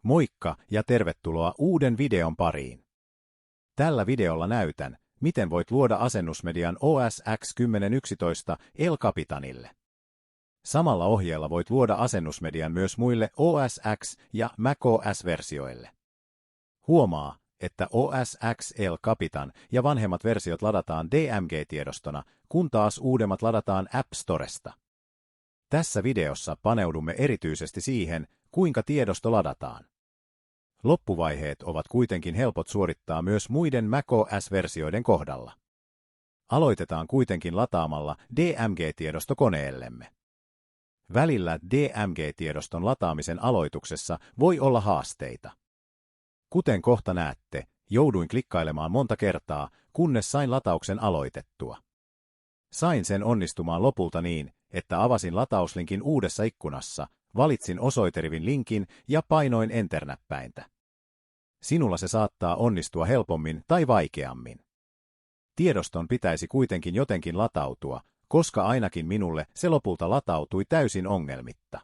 Moikka ja tervetuloa uuden videon pariin. Tällä videolla näytän, miten voit luoda asennusmedian OS X1011 El Capitanille. Samalla ohjeella voit luoda asennusmedian myös muille OS X ja macOS-versioille. Huomaa, että OS X El Capitan ja vanhemmat versiot ladataan DMG-tiedostona, kun taas uudemmat ladataan App Storesta. Tässä videossa paneudumme erityisesti siihen, kuinka tiedosto ladataan. Loppuvaiheet ovat kuitenkin helpot suorittaa myös muiden macOS-versioiden kohdalla. Aloitetaan kuitenkin lataamalla DMG-tiedosto koneellemme. Välillä DMG-tiedoston lataamisen aloituksessa voi olla haasteita. Kuten kohta näette, jouduin klikkailemaan monta kertaa, kunnes sain latauksen aloitettua. Sain sen onnistumaan lopulta niin, että avasin latauslinkin uudessa ikkunassa, valitsin osoiterivin linkin ja painoin Enter-näppäintä. Sinulla se saattaa onnistua helpommin tai vaikeammin. Tiedoston pitäisi kuitenkin jotenkin latautua, koska ainakin minulle se lopulta latautui täysin ongelmitta.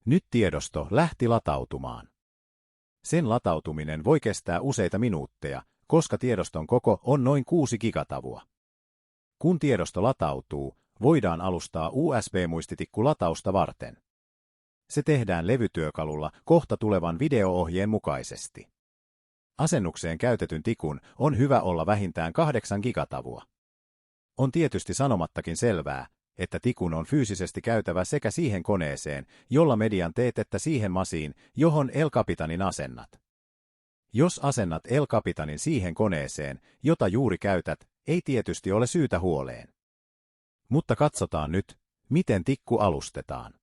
Nyt tiedosto lähti latautumaan. Sen latautuminen voi kestää useita minuutteja, koska tiedoston koko on noin 6 gigatavua. Kun tiedosto latautuu, voidaan alustaa USB-muistitikku latausta varten. Se tehdään levytyökalulla kohta tulevan video-ohjeen mukaisesti. Asennukseen käytetyn tikun on hyvä olla vähintään 8 gigatavua. On tietysti sanomattakin selvää, että tikun on fyysisesti käytävä sekä siihen koneeseen, jolla median teet, että siihen masiin, johon El Capitanin asennat. Jos asennat El Capitanin siihen koneeseen, jota juuri käytät, ei tietysti ole syytä huoleen. Mutta katsotaan nyt, miten tikku alustetaan.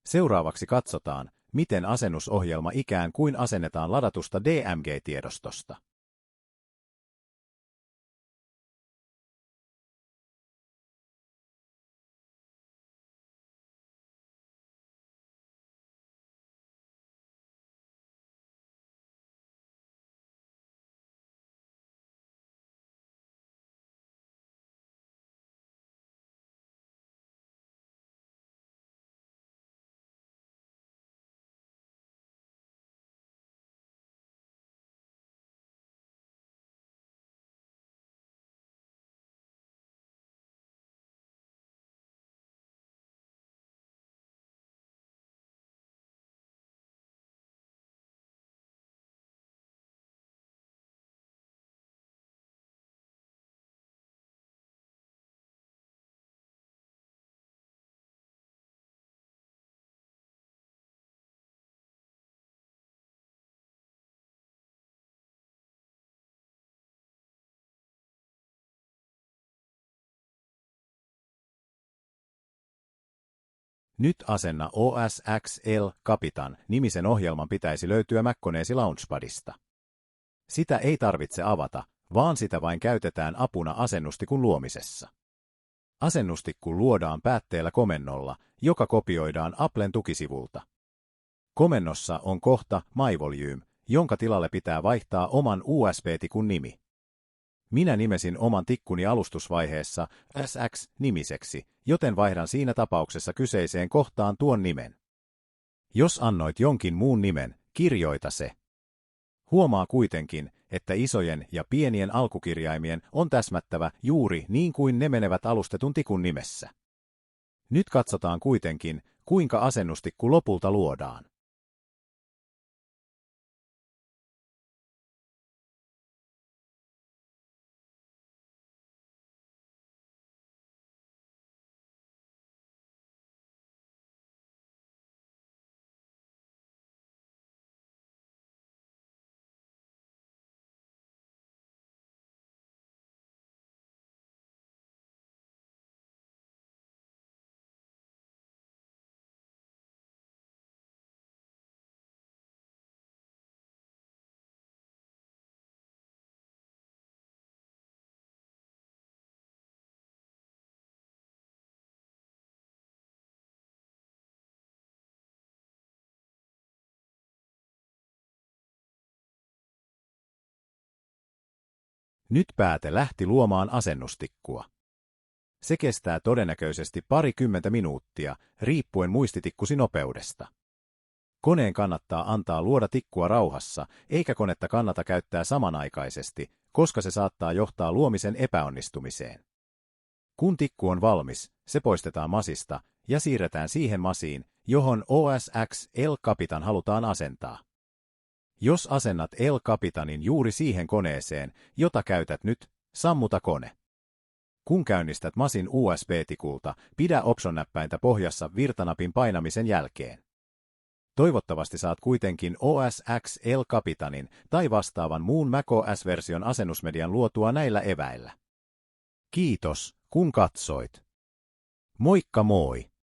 Seuraavaksi katsotaan, miten asennusohjelma ikään kuin asennetaan ladatusta DMG-tiedostosta. Nyt asenna OS X El Capitan -nimisen ohjelman pitäisi löytyä Macconesi Launchpadista. Sitä ei tarvitse avata, vaan sitä vain käytetään apuna asennustikun luomisessa. Asennustikku luodaan päätteellä komennolla, joka kopioidaan Applen tukisivulta. Komennossa on kohta My Volume, jonka tilalle pitää vaihtaa oman USB-tikun nimi. Minä nimesin oman tikkuni alustusvaiheessa SX-nimiseksi, joten vaihdan siinä tapauksessa kyseiseen kohtaan tuon nimen. Jos annoit jonkin muun nimen, kirjoita se. Huomaa kuitenkin, että isojen ja pienien alkukirjaimien on täsmättävä juuri niin kuin ne menevät alustetun tikun nimessä. Nyt katsotaan kuitenkin, kuinka asennustikku lopulta luodaan. Nyt pääte lähti luomaan asennustikkua. Se kestää todennäköisesti parikymmentä minuuttia, riippuen muistitikkusi nopeudesta. Koneen kannattaa antaa luoda tikkua rauhassa, eikä konetta kannata käyttää samanaikaisesti, koska se saattaa johtaa luomisen epäonnistumiseen. Kun tikku on valmis, se poistetaan masista ja siirretään siihen masiin, johon OS X El Capitan halutaan asentaa. Jos asennat El Capitanin juuri siihen koneeseen, jota käytät nyt, sammuta kone. Kun käynnistät masin USB-tikulta, pidä Option-näppäintä pohjassa virtanapin painamisen jälkeen. Toivottavasti saat kuitenkin OS X El Capitanin tai vastaavan muun macOS-version asennusmedian luotua näillä eväillä. Kiitos, kun katsoit. Moikka moi!